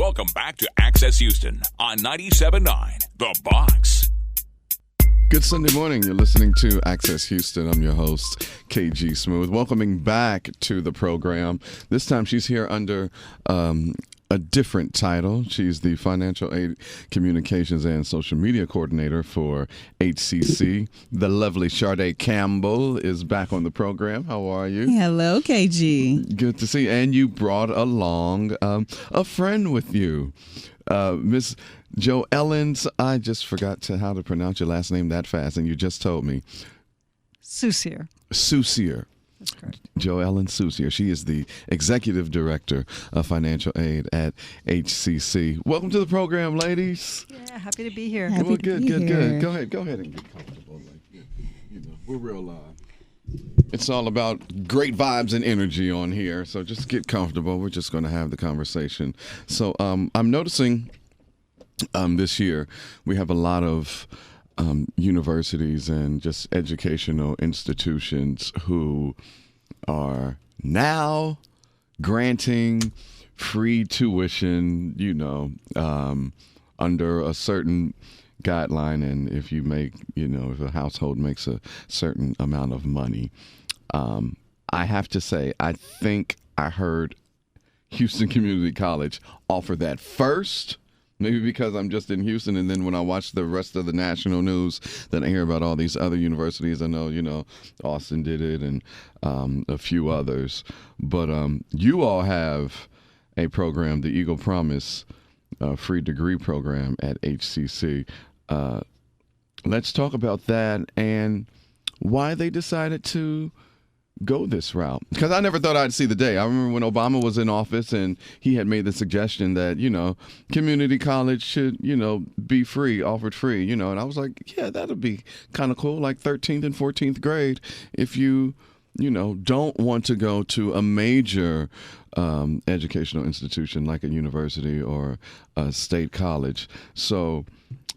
Welcome back to Access Houston on 97.9 The Box. Good Sunday morning. You're listening to Access Houston. I'm your host, KG Smooth. Welcoming back to the program. This time she's here under a different title. She's the Financial Aid Communications and Social Media Coordinator for HCC. The lovely Sade Campbell is back on the program. How are you? Hello, KG. Good to see you. And you brought along a friend with you, Miss Joe Ellens. I just forgot how to pronounce your last name that fast, and you just told me. Soucier. That's correct. Joe Ellen Soucier. She is the Executive Director of Financial Aid at HCC. Welcome to the program, ladies. Yeah, happy to be here. Good. Go ahead and get comfortable. We're real live. It's all about great vibes and energy on here, so just get comfortable. We're just going to have the conversation. So I'm noticing this year we have a lot of universities and just educational institutions who are now granting free tuition, under a certain guideline. And if you make, if a household makes a certain amount of money, I have to say, I think I heard Houston Community College offer that first. Maybe because I'm just in Houston, and then when I watch the rest of the national news, then I hear about all these other universities. I know, Austin did it, and a few others. But you all have a program, the Eagle Promise free degree program at HCC. Let's talk about that and why they decided to go this route, because I never thought I'd see the day. I remember when Obama was in office and he had made the suggestion that, community college should, be free, offered free, and I was like, yeah, that'd be kind of cool, like 13th and 14th grade, if you don't want to go to a major educational institution like a university or a state college. So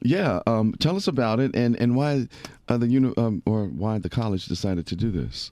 yeah, tell us about it and why why the college decided to do this.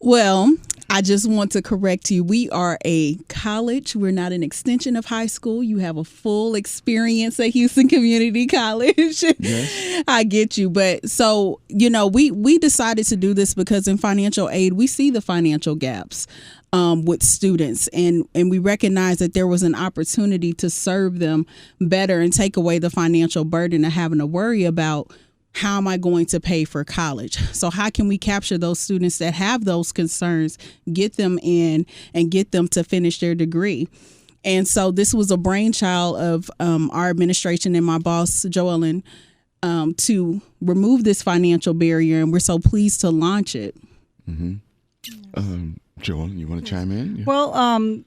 Well, I just want to correct you. We are a college. We're not an extension of high school. You have a full experience at Houston Community College. Yes. I get you. But so, we decided to do this because in financial aid, we see the financial gaps with students. And we recognize that there was an opportunity to serve them better and take away the financial burden of having to worry about how am I going to pay for college? So how can we capture those students that have those concerns, get them in, and get them to finish their degree? And so this was a brainchild of our administration and my boss, Joellen, to remove this financial barrier, and we're so pleased to launch it. Mm-hmm. Joellen, you want to chime in? Yeah. Well,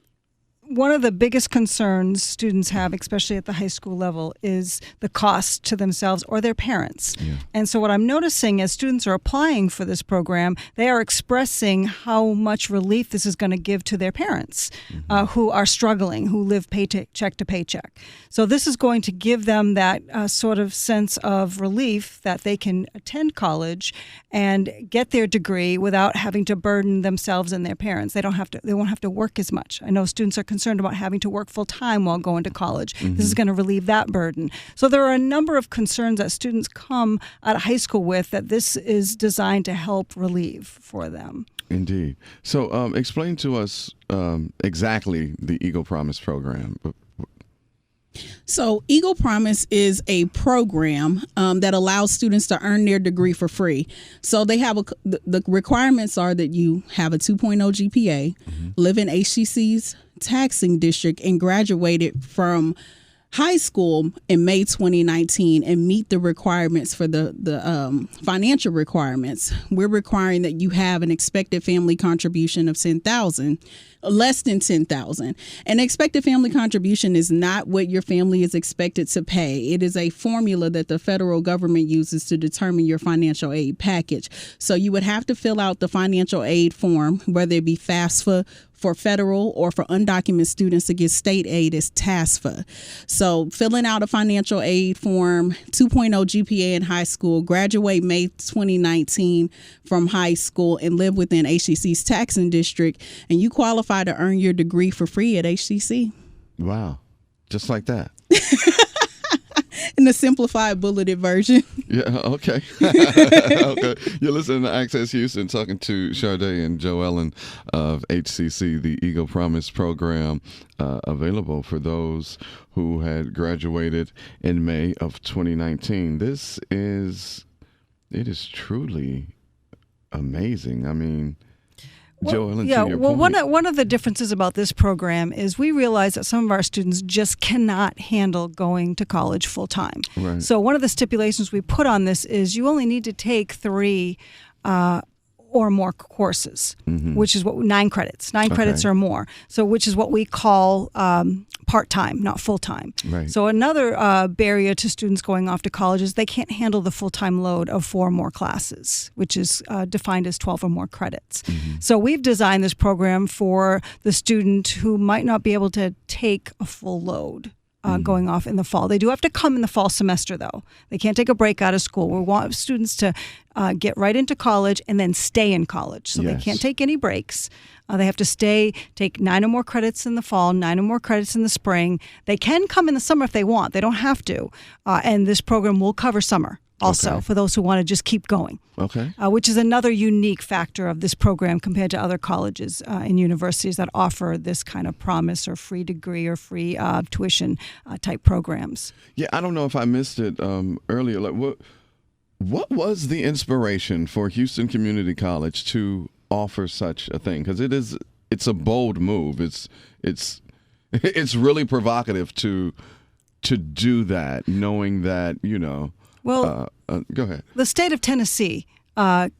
one of the biggest concerns students have, especially at the high school level, is the cost to themselves or their parents. Yeah. And so what I'm noticing as students are applying for this program, they are expressing how much relief this is going to give to their parents who are struggling, who live paycheck to paycheck. So this is going to give them that sort of sense of relief that they can attend college and get their degree without having to burden themselves and their parents. They won't have to work as much. I know students are concerned about having to work full time while going to college. Mm-hmm. This is going to relieve that burden. So there are a number of concerns that students come out of high school with that this is designed to help relieve for them. Indeed. So explain to us exactly the Eagle Promise program. So Eagle Promise is a program that allows students to earn their degree for free. So they have the requirements are that you have a 2.0 GPA, live in HCC's taxing district, and graduated from high school in May 2019 and meet the requirements for the financial requirements. We're requiring that you have an expected family contribution of $10,000, less than $10,000. An expected family contribution is not what your family is expected to pay. It is a formula that the federal government uses to determine your financial aid package. So you would have to fill out the financial aid form, whether it be FAFSA for federal or for undocumented students to get state aid is TASFA. So filling out a financial aid form, 2.0 GPA in high school, graduate May 2019 from high school and live within HCC's taxing district, and you qualify to earn your degree for free at HCC. Wow. Just like that. In the simplified bulleted version. Yeah, okay. Okay. You're listening to Access Houston, talking to Sharday and Joellen of HCC, the Eagle Promise program, available for those who had graduated in May of 2019. It is truly amazing. I mean, Joellen, yeah, to your well, point. one of the differences about this program is we realize that some of our students just cannot handle going to college full time. Right. So one of the stipulations we put on this is you only need to take 3 or more courses, which is what 9 credits, 9 credits or more. So which is what we call part-time, not full-time. Right. So another barrier to students going off to college is they can't handle the full-time load of 4 or more classes, which is defined as 12 or more credits. So we've designed this program for the student who might not be able to take a full load. Going off in the fall. They do have to come in the fall semester, though. They can't take a break out of school. We want students to get right into college and then stay in college. So they can't take any breaks. They have to take 9 or more credits in the fall, 9 or more credits in the spring. They can come in the summer if they want. They don't have to. And this program will cover summer also for those who want to just keep going. Okay. Which is another unique factor of this program compared to other colleges and universities that offer this kind of promise or free degree or free tuition type programs. Yeah, I don't know if I missed it earlier. Like, what was the inspiration for Houston Community College to offer such a thing? Because it's a bold move. It's really provocative to do that, knowing that, you know. Well, go ahead. The state of Tennessee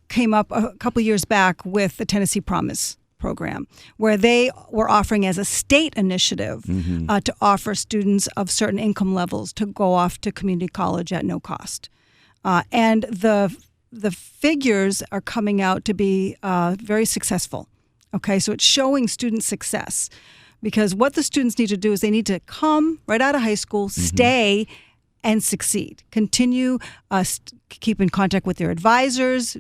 came up a couple years back with the Tennessee Promise program, where they were offering as a state initiative to offer students of certain income levels to go off to community college at no cost. And the figures are coming out to be very successful. Okay, so it's showing student success, because what the students need to do is they need to come right out of high school, stay, and succeed. Continue, keep in contact with their advisors,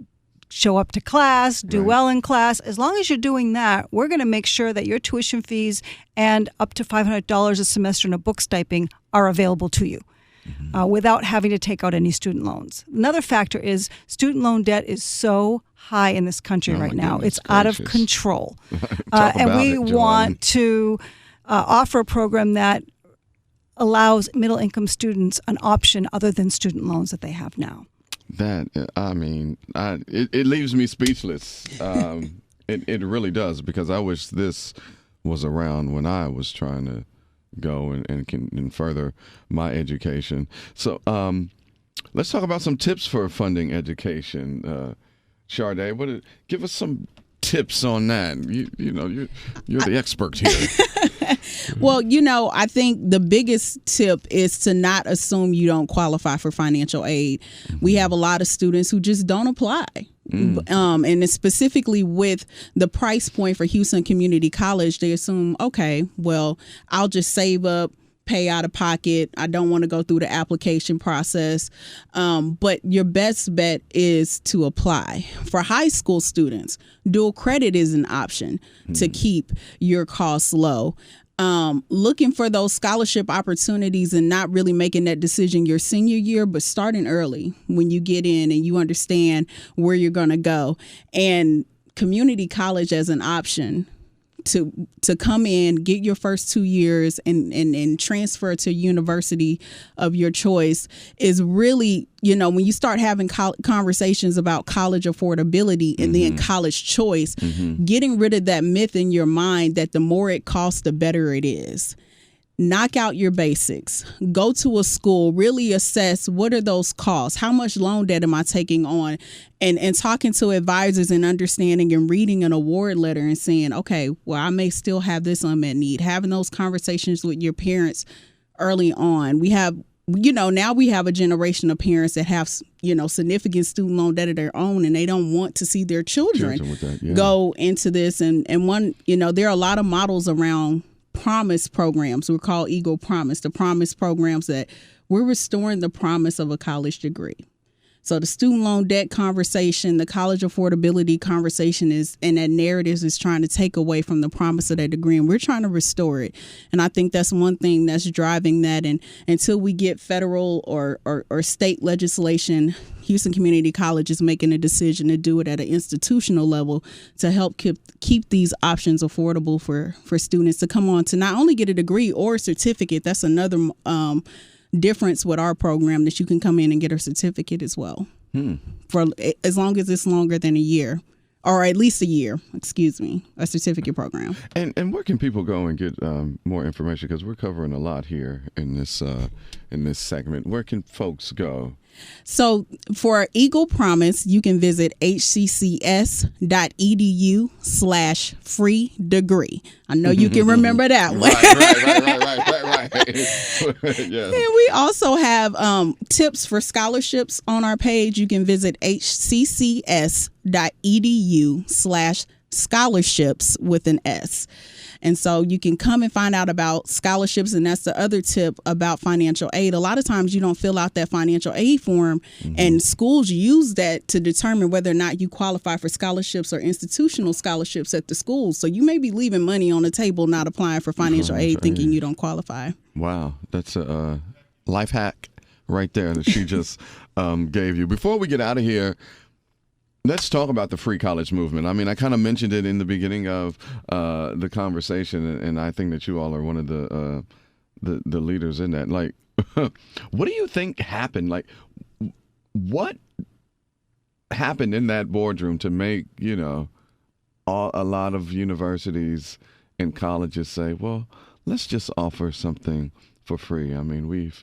show up to class, do well in class. As long as you're doing that, we're going to make sure that your tuition fees and up to $500 a semester in a book stipend are available to you without having to take out any student loans. Another factor is student loan debt is so high in this country right now. It's out of control. And we want to offer a program that allows middle-income students an option other than student loans that they have now. It leaves me speechless. It really does, because I wish this was around when I was trying to go and further my education. So let's talk about some tips for funding education. Sharday, give us some tips on that. You're the expert here. Well, I think the biggest tip is to not assume you don't qualify for financial aid. We have a lot of students who just don't apply. And specifically with the price point for Houston Community College, they assume, okay, well, I'll just save up, pay out of pocket. I don't want to go through the application process. But your best bet is to apply. For high school students, dual credit is an option to keep your costs low. Looking for those scholarship opportunities and not really making that decision your senior year, but starting early when you get in and you understand where you're going to go. And community college as an option to come in, get your first 2 years and transfer to university of your choice is really, when you start having conversations about college affordability and then college choice, getting rid of that myth in your mind that the more it costs, the better it is. Knock out your basics. Go to a school, really assess what are those costs? How much loan debt am I taking on? And talking to advisors and understanding and reading an award letter and saying, okay, well, I may still have this unmet need. Having those conversations with your parents early on. We have, now we have a generation of parents that have, significant student loan debt of their own, and they don't want to see their children go into this. And one, there are a lot of models around promise programs. We're called Eagle Promise, the promise programs that we're restoring the promise of a college degree. So the student loan debt conversation, the college affordability conversation and that narrative is trying to take away from the promise of that degree, and we're trying to restore it. And I think that's one thing that's driving that. And until we get federal or state legislation, Houston Community College is making a decision to do it at an institutional level to help keep these options affordable for students to come on to not only get a degree or a certificate. That's another difference with our program, that you can come in and get a certificate as well for as long as it's longer than a year, or at least a year, a certificate program. And where can people go and get more information? Because we're covering a lot here in this segment. Where can folks go? So for Eagle Promise, you can visit hccs.edu/free degree. I know you can remember that one. Right. Yes. And we also have tips for scholarships on our page. You can visit hccs.edu/scholarships with an S. And so you can come and find out about scholarships. And that's the other tip about financial aid. A lot of times you don't fill out that financial aid form, and schools use that to determine whether or not you qualify for scholarships or institutional scholarships at the schools. So you may be leaving money on the table not applying for financial aid, thinking you don't qualify. Wow. That's a life hack right there that she just gave you. Before we get out of here, let's talk about the free college movement. I mean, I kind of mentioned it in the beginning of the conversation, and I think that you all are one of the leaders in that. Like, what do you think happened? Like, what happened in that boardroom to make, a lot of universities and colleges say, well, let's just offer something for free? I mean, we've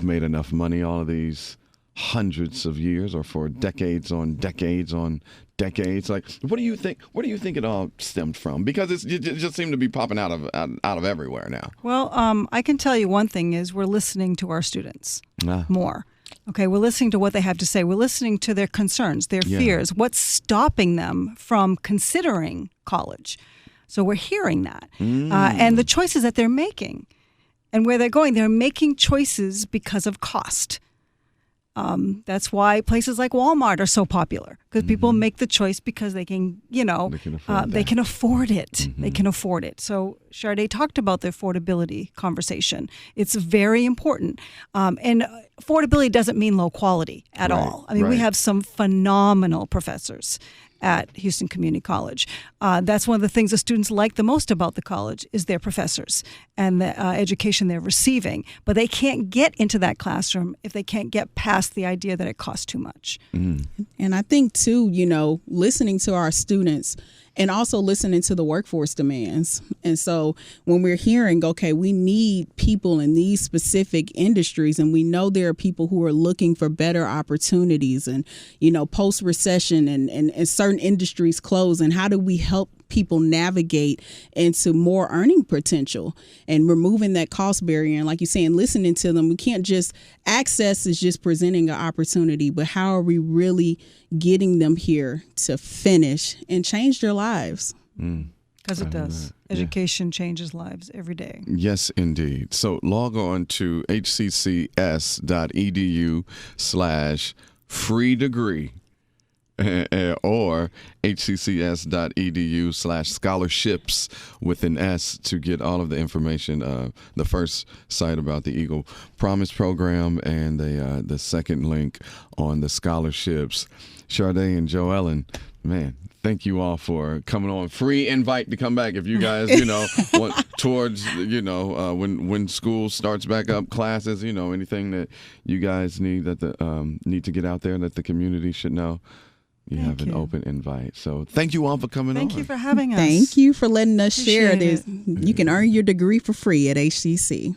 made enough money all of these hundreds of years, or for decades on decades on decades. Like, what do you think? Where do you think it all stemmed from? Because it just seemed to be popping out of everywhere now. Well, I can tell you one thing is we're listening to our students more. Okay, we're listening to what they have to say. We're listening to their concerns, their fears, what's stopping them from considering college. So we're hearing that, and the choices that they're making, and where they're going. They're making choices because of cost. That's why places like Walmart are so popular, because people make the choice because they can, they can afford it. They can afford it. So Sade talked about the affordability conversation. It's very important. And affordability doesn't mean low quality at all. I mean, we have some phenomenal professors at Houston Community College. That's one of the things the students like the most about the college is their professors and the education they're receiving. But they can't get into that classroom if they can't get past the idea that it costs too much. And I think, too, listening to our students and also listening to the workforce demands. And so when we're hearing, okay, we need people in these specific industries, and we know there are people who are looking for better opportunities and, post-recession and certain industries close, and how do we help people navigate into more earning potential and removing that cost barrier? And like you're saying, listening to them, we can't just, access is just presenting an opportunity, but how are we really getting them here to finish and change their lives? Because it does. Education changes lives every day. Yes, indeed. So log on to hccs.edu/free degree. Or hccs.edu/scholarships with an S to get all of the information. The first site about the Eagle Promise program, and the second link on the scholarships. Sade and Joellen, man, thank you all for coming on. Free invite to come back if you guys, want towards, when school starts back up, classes, anything that you guys need need to get out there that the community should know. You have an open invite. So thank you all for coming on. Thank you for having us. Thank you for letting us share this. You can earn your degree for free at HCC.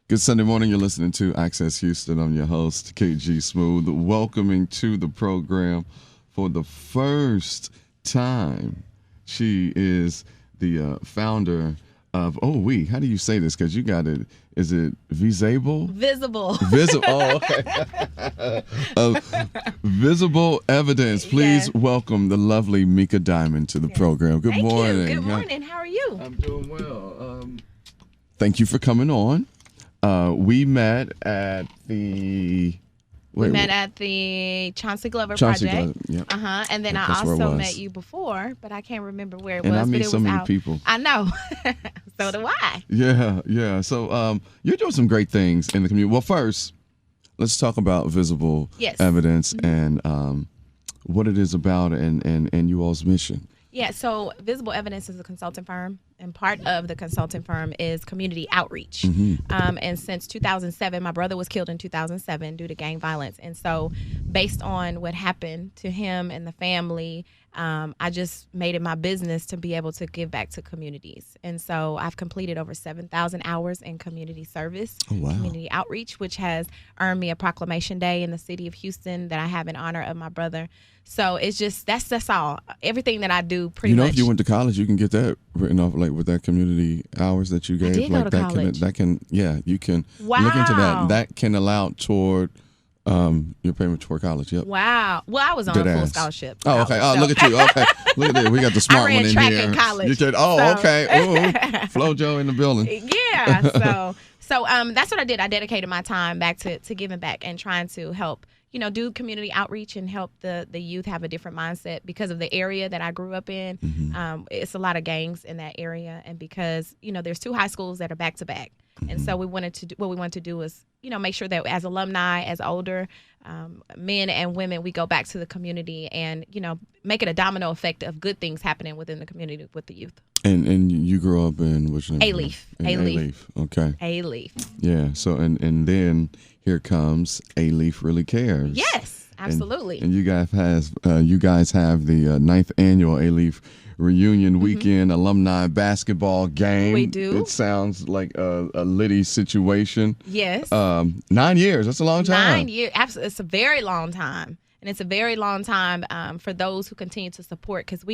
Good Sunday morning. You're listening to Access Houston. I'm your host, KG Smooth, welcoming to the program for the first time. She is the founder of, how do you say this? Because you got it. Is it Visible? Visible. Oh, okay. Visible Evidence. Please welcome the lovely Meka Diamond to the program. Good morning. Good morning. How are you? I'm doing well. Thank you for coming on. We met at the We met at the Chauncey Glover Chauncey Project. Glover, yep. And then I That's where it also was. met you before, but I can't remember where it And was. I meet but it so was many out. people. I know. So do I. Yeah. So you're doing some great things in the community. Well, first, let's talk about visible evidence and what it is about and you all's mission. Yeah, so Visible Evidence is a consulting firm, and part of the consulting firm is community outreach. And since 2007, my brother was killed in 2007 due to gang violence. And so based on what happened to him and the family, I just made it my business to be able to give back to communities. And so I've completed over 7,000 hours in community service, community outreach, which has earned me a proclamation day in the city of Houston that I have in honor of my brother. So it's just, that's all. Everything that I do pretty much. If you went to college, you can get that written off, like with that community hours that you gave. I did like go to college. You can Wow. look into that. That can allow toward your payment toward college. Yep. Wow. Well, I was on a full scholarship. Oh, okay. Oh, look at you. Okay. Look at that. We got the smart one in here. I ran track in college. You said, okay. Ooh, Flojo in the building. Yeah. So that's what I did. I dedicated my time back to giving back and trying to help, do community outreach and help the youth have a different mindset because of the area that I grew up in. It's a lot of gangs in that area. And because, there's 2 high schools that are back to back. And so what we wanted to do was, make sure that as alumni, as older men and women, we go back to the community and, make it a domino effect of good things happening within the community with the youth. And you grew up in which name? Alief. Alief. Okay. Alief. Yeah. So and then here comes Alief Really Cares. Yes, absolutely. And you guys have the 9th annual Alief reunion weekend alumni basketball game. We do. It sounds like a litty situation. Yes. 9 years. That's a long time. 9 years. Absolutely. It's a very long time. And it's a very long time for those who continue to support, because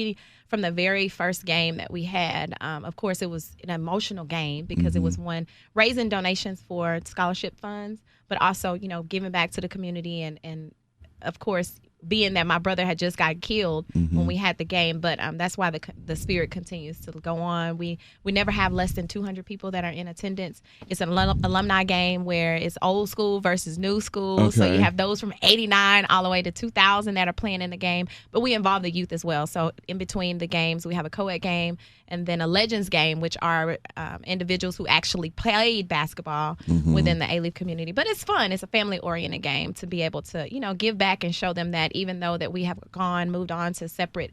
from the very first game that we had, of course, it was an emotional game because it was one raising donations for scholarship funds, but also, giving back to the community and of course, being that my brother had just got killed when we had the game, but that's why the spirit continues to go on. We never have less than 200 people that are in attendance. It's an alumni game where it's old school versus new school. Okay. So you have those from 89 all the way to 2000 that are playing in the game, but we involve the youth as well. So in between the games, we have a co-ed game and then a Legends game, which are individuals who actually played basketball within the Alief community. But it's fun. It's a family-oriented game to be able to, give back and show them that even though that we have moved on to separate,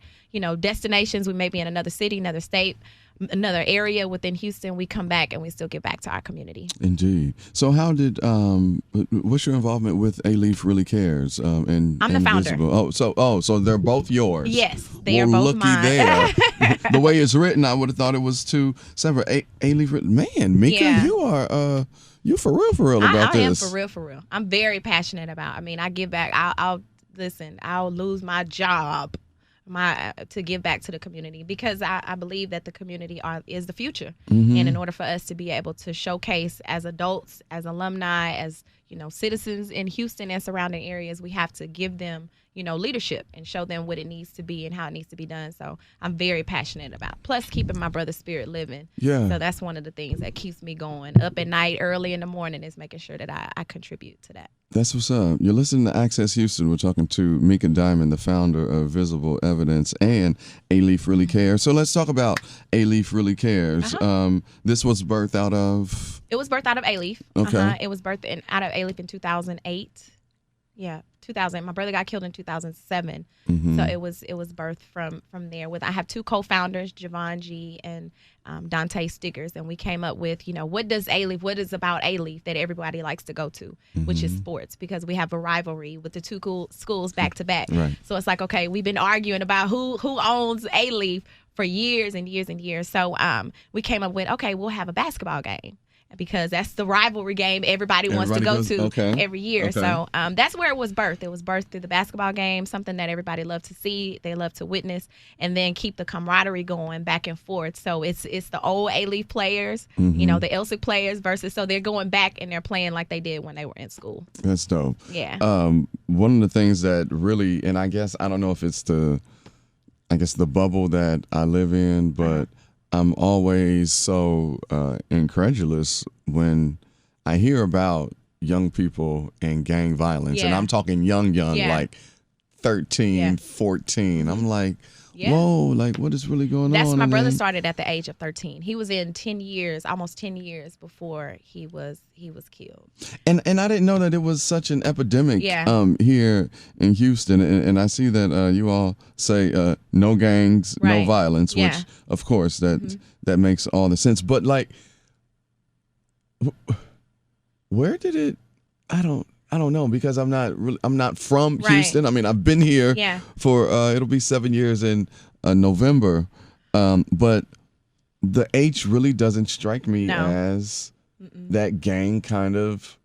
destinations, we may be in another city, another state, another area within Houston, we come back and we still give back to our community. Indeed. So how did what's your involvement with Alief Really Cares? I'm the founder. Visible? So they're both yours. Yes, they are both mine. There. The way it's written, I would have thought it was 2 separate. Alief, man, Meka, you are you for real about this. I am for real. I'm very passionate about. I give back. I'll listen. I'll lose my job. To give back to the community because I believe that the community is the future. And in order for us to be able to showcase as adults, as alumni, as citizens in Houston and surrounding areas, we have to give them leadership and show them what it needs to be and how it needs to be done. So I'm very passionate about. Plus keeping my brother's spirit living. Yeah. So that's one of the things that keeps me going up at night, early in the morning, is making sure that I contribute to that. That's what's up. You're listening to Access Houston. We're talking to Meka Diamond, the founder of Visible Evidence and Alief Really Cares. So let's talk about Alief Really Cares. This was birthed out of? It was birthed out of Alief. Okay. It was birthed out of Alief in 2008. Yeah, 2000. My brother got killed in 2007. So it was birthed from there. I have 2 co-founders, Javon G and Dante Stickers, and we came up with, what is about Alief that everybody likes to go to, which is sports, because we have a rivalry with the 2 schools back to back. Right. So it's like, okay, we've been arguing about who owns Alief for years and years and years. So we came up with, okay, we'll have a basketball game, because that's the rivalry game everybody wants to go to every year. Okay. So that's where it was birthed. It was birthed through the basketball game, something that everybody loved to see, they love to witness, and then keep the camaraderie going back and forth. So it's the old Alief players, the Elsic players versus, so they're going back and they're playing like they did when they were in school. That's dope. Yeah. One of the things that really, and I don't know if it's the bubble that I live in, but I'm always so incredulous when I hear about young people and gang violence, and Yeah. I'm talking young, Yeah. like 13, Yeah. 14. I'm like, Yeah. whoa, like what is really going That's on? my And brother then- started at the age of 13. He was in 10 years, almost 10 years before he was killed. And I didn't know that it was such an epidemic Yeah. here in Houston. And I see that you all say no gangs, no Right. violence, Yeah. which of course that makes all the sense. But like, where did it? I don't know, because I'm not from Right. Houston. I mean, I've been here Yeah. for it'll be 7 years in November, but the H really doesn't strike me No. as that gang kind of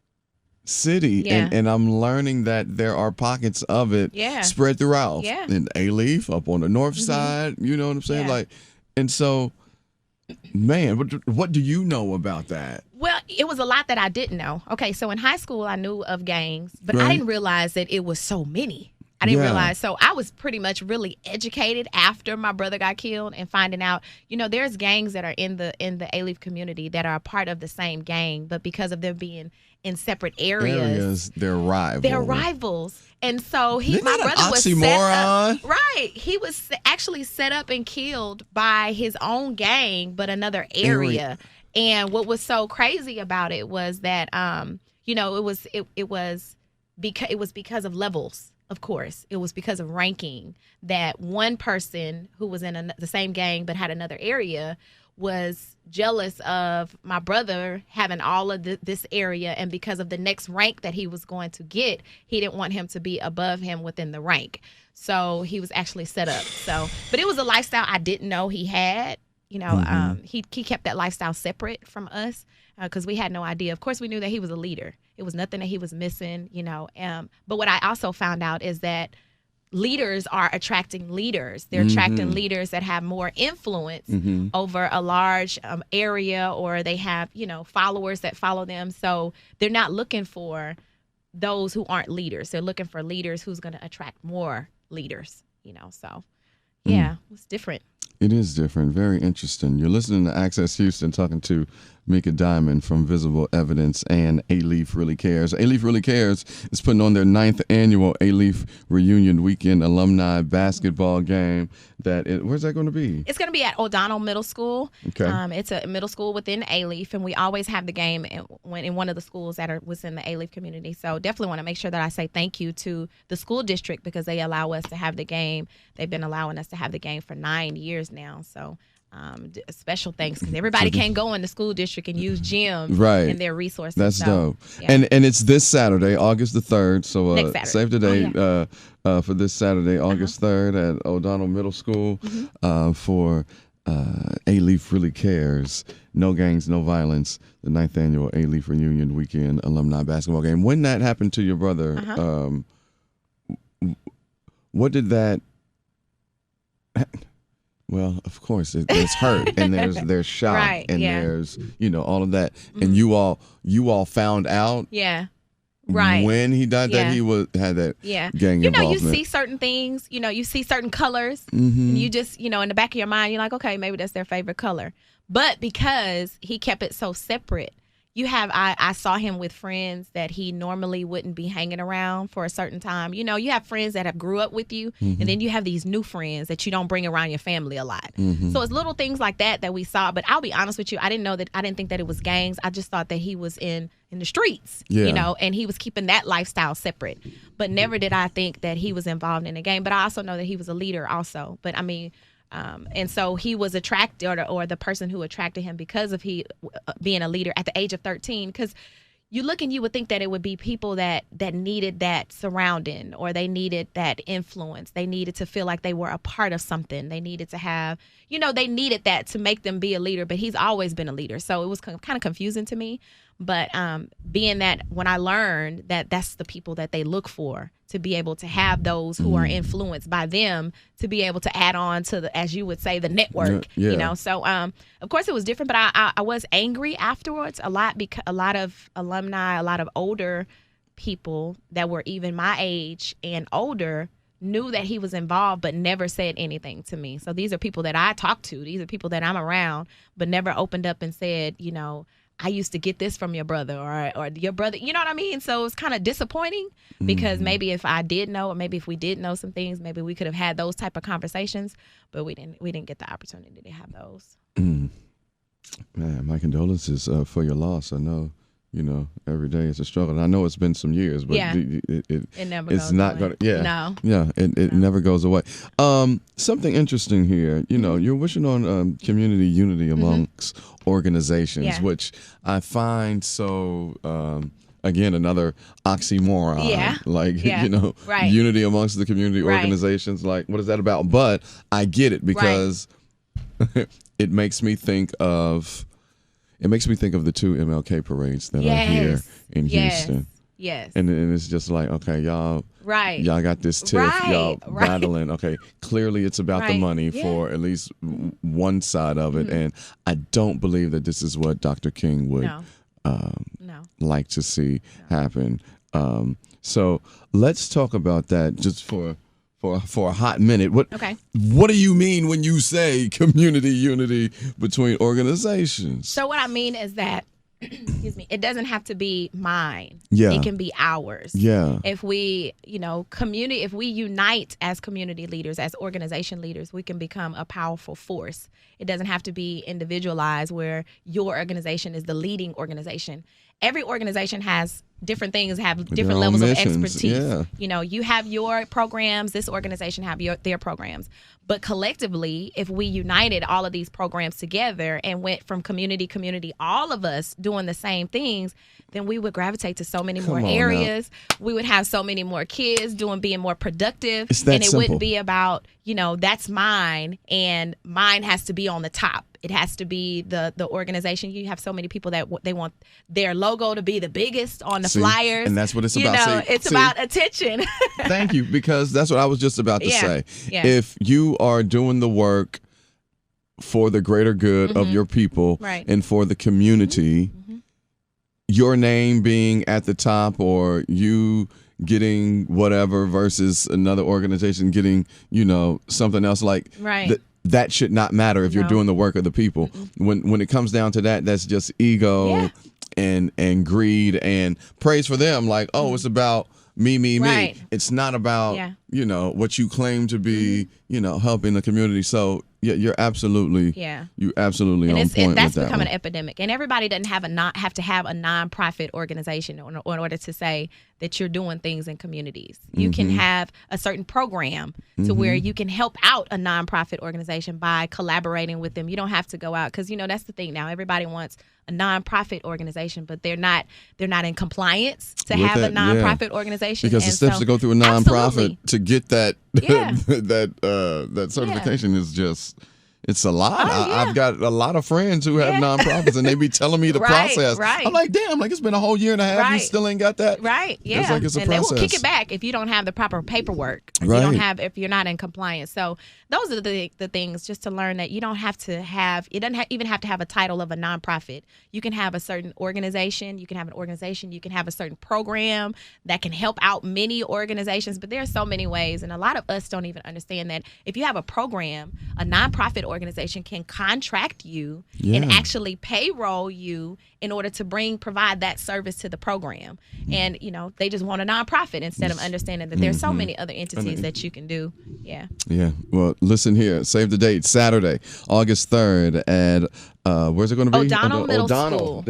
city. Yeah. And I'm learning that there are pockets of it Yeah. spread throughout. Yeah. In Alief, up on the north side, you know what I'm saying? Yeah. Like, and so, man, what do you know about that? Well, it was a lot that I didn't know. Okay, so in high school, I knew of gangs, but Right. I didn't realize that it was so many. I didn't Yeah. realize. So I was pretty much really educated after my brother got killed and finding out, there's gangs that are in the Alief community that are a part of the same gang, but because of them being in separate areas They're rivals. they're rivals. And so Isn't my that an brother was set oxymoron? up. Right. He was actually set up and killed by his own gang, but another area. And what was so crazy about it was that it was because of levels. Of course, it was because of ranking that one person who was in the same gang but had another area was jealous of my brother having all of this area, and because of the next rank that he was going to get, he didn't want him to be above him within the rank. So he was actually set up. But it was a lifestyle I didn't know he had. He kept that lifestyle separate from us because we had no idea. Of course, we knew that he was a leader. It was nothing that he was missing, But what I also found out is that leaders are attracting leaders. They're attracting leaders that have more influence over a large area, or they have, followers that follow them. So they're not looking for those who aren't leaders. They're looking for leaders who's going to attract more leaders, So, yeah, it's different. It is different. Very interesting. You're listening to Access Houston, talking to Meka Diamond from Visible Evidence and Alief Really Cares. Alief Really Cares is putting on their 9th annual Alief Reunion Weekend alumni basketball game. Where's that going to be? It's going to be at O'Donnell Middle School. Okay. It's a middle school within Alief, and we always have the game in one of the schools that are within the Alief community. So definitely want to make sure that I say thank you to the school district because they allow us to have the game. They've been allowing us to have the game for 9 years now. So special thanks because everybody can't go in the school district and use gyms and their resources. That's dope. Yeah. And it's this Saturday, August the 3rd. So Next Saturday. save the date for this Saturday, August 3rd at O'Donnell Middle School for Alief Really Cares. No Gangs, No Violence, the 9th annual Alief Reunion Weekend alumni basketball game. When that happened to your brother, what did that... Well, of course, there's hurt and there's shock Right, and yeah. there's all of that, and you all found out right when he died that he had that gang involvement. You see certain things, you see certain colors, and you just in the back of your mind you're like, okay, maybe that's their favorite color, but because he kept it so separate. I saw him with friends that he normally wouldn't be hanging around for a certain time. You have friends that have grew up with you, and then you have these new friends that you don't bring around your family a lot. So it's little things like that we saw. But I'll be honest with you, I didn't think that it was gangs. I just thought that he was in the streets, and he was keeping that lifestyle separate. But never did I think that he was involved in a gang. But I also know that he was a leader also. But I mean, and so he was attracted, or the person who attracted him because of he being a leader at the age of 13. Because you look and you would think that it would be people that needed that surrounding, or they needed that influence. They needed to feel like they were a part of something. They needed to have, they needed that to make them be a leader. But he's always been a leader. So it was kind of confusing to me. But being that when I learned that that's the people that they look for, to be able to have those who are influenced by them, to be able to add on to the, as you would say, the network, So of course it was different, but I was angry afterwards a lot because a lot of alumni, a lot of older people that were even my age and older knew that he was involved but never said anything to me. So these are people that I talk to. These are people that I'm around, but never opened up and said, I used to get this from your brother or your brother, you know what I mean? So it's kind of disappointing because maybe if I did know, or maybe if we did know some things, maybe we could have had those type of conversations, but we didn't get the opportunity to have those. Man, my condolences for your loss. I know, every day is a struggle. And I know it's been some years, but it never it's goes not away. It never goes away. Something interesting here, you're wishing on community unity amongst organizations, which I find so, again, another oxymoron. Right. Unity amongst the community Right. organizations. Like, what is that about? But I get it because it makes me think of the 2 MLK parades that are here in Houston. Yes. And it's just like, okay, y'all got this tiff, y'all Right. battling. Okay, clearly it's about the money for at least one side of it. And I don't believe that this is what Dr. King would like to see happen. So let's talk about that just for a hot minute. What do you mean when you say community unity between organizations? So what I mean is that, excuse me, it doesn't have to be mine. Yeah. It can be ours. Yeah. If we, if we unite as community leaders, as organization leaders, we can become a powerful force. It doesn't have to be individualized where your organization is the leading organization. Every organization has different things, have different levels missions, of expertise. yeah. You have your programs, this organization have their programs. But collectively, if we united all of these programs together and went from community, all of us doing the same things, then we would gravitate to so many more areas. We would have so many more kids being more productive. It's that and it simple. wouldn't be about, that's mine and mine has to be on the top. It has to be the organization. You have so many people that they want their logo to be the biggest on the flyers. And that's what it's about. It's about attention. Thank you, because that's what I was just about to say. Yeah. If you are doing the work for the greater good of your people and for the community, your name being at the top or you getting whatever versus another organization getting, something else like that should not matter if you're doing the work of the people. When it comes down to that, that's just ego and greed and praise for them. Like, oh, it's about me. It's not about, what you claim to be, helping the community. So you're absolutely, you absolutely on point with that. That's become an epidemic, and everybody doesn't have to have a nonprofit organization in order to say that you're doing things in communities. You can have a certain program to where you can help out a nonprofit organization by collaborating with them. You don't have to go out because that's the thing now. Everybody wants a nonprofit organization, but they're not in compliance to have a nonprofit organization. Because the steps to go through a nonprofit to get that that certification is just. It's a lot. I've got a lot of friends who have nonprofits, and they be telling me the process. I'm like, damn, it's been a whole year and a half. You still ain't got that. Right. Yeah. It's like it's a and process. They will kick it back if you don't have the proper paperwork. If you're not in compliance. So those are the things just to learn that you don't have to have. It doesn't even have to have a title of a nonprofit. You can have a certain organization. You can have an organization. You can have a certain program that can help out many organizations. But there are so many ways, and a lot of us don't even understand that if you have a program, a nonprofit organization can contract you and actually payroll you in order to provide that service to the program. And they just want a nonprofit instead of understanding that there's so many other entities that you can do. Well, listen here, save the date, Saturday, August 3rd at where's it going to be? O'Donnell Middle School.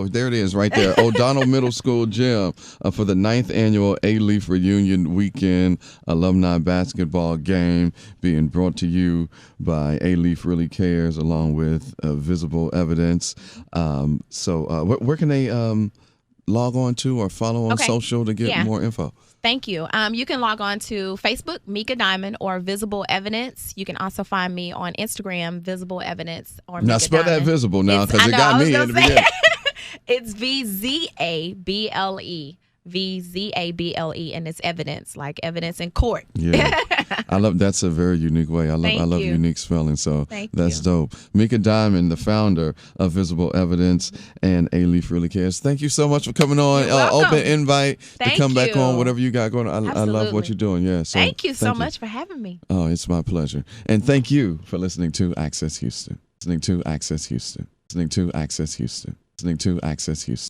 There it is right there. O'Donnell Middle School Gym for the 9th annual Alief Reunion Weekend Alumni Basketball Game, being brought to you by Alief Really Cares along with Visible Evidence. So where can they log on to or follow on social to get more info? Thank you. You can log on to Facebook, Meka Diamond, or Visible Evidence. You can also find me on Instagram, Visible Evidence, or Meka Now spell Diamond. that visible now, because it got me in the beginning. It's VZABLE. VZABLE, and it's evidence, like evidence in court. Yeah, I love. That's a very unique way. I love unique spelling. So that's dope. Meka Diamond, the founder of Visible Evidence and Alief Really Cares. Thank you so much for coming on. Open invite to come back on. Whatever you got going on. I love what you're doing. Yeah. So thank you so much for having me. Oh, it's my pleasure. And thank you for listening to Access Houston. Listening to Access Houston. Listening to Access Houston.